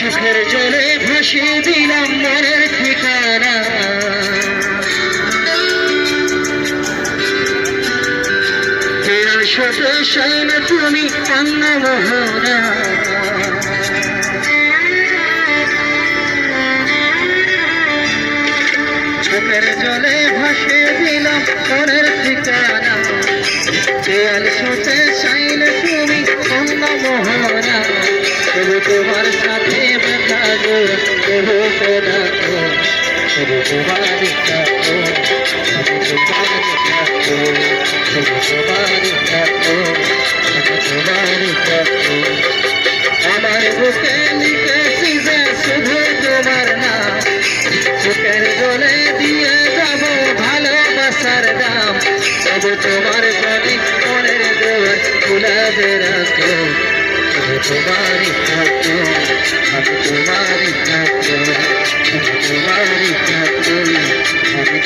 চোখের জলে ভাসিয়ে দিলাম মনের ঠিকানা সাথে সাইন তুমি অন্য মোহনা চোখের জলে ভাসিয়ে দিলাম মনের ঠিকানা দেয়াল সাথে সাইন তুমি অন্য মোহনা তবু তোমার সাথে ব্যথা গো তবু কোনা গো তবু তোমার কাকো তবু তোমার কাকো তবু তোমার কাকো তবু তোমার কাকো আমার বুকে লিখেছি যে শুধু তোমার নাম চোখের জলে দিয়ে যাব ভালোবাসার দাম তবু তোমার জলে মনের দোর গুলাবে রাখো তবু তোমারই থাকো আমি তোমারই থাকো তোমারই থাকো আমি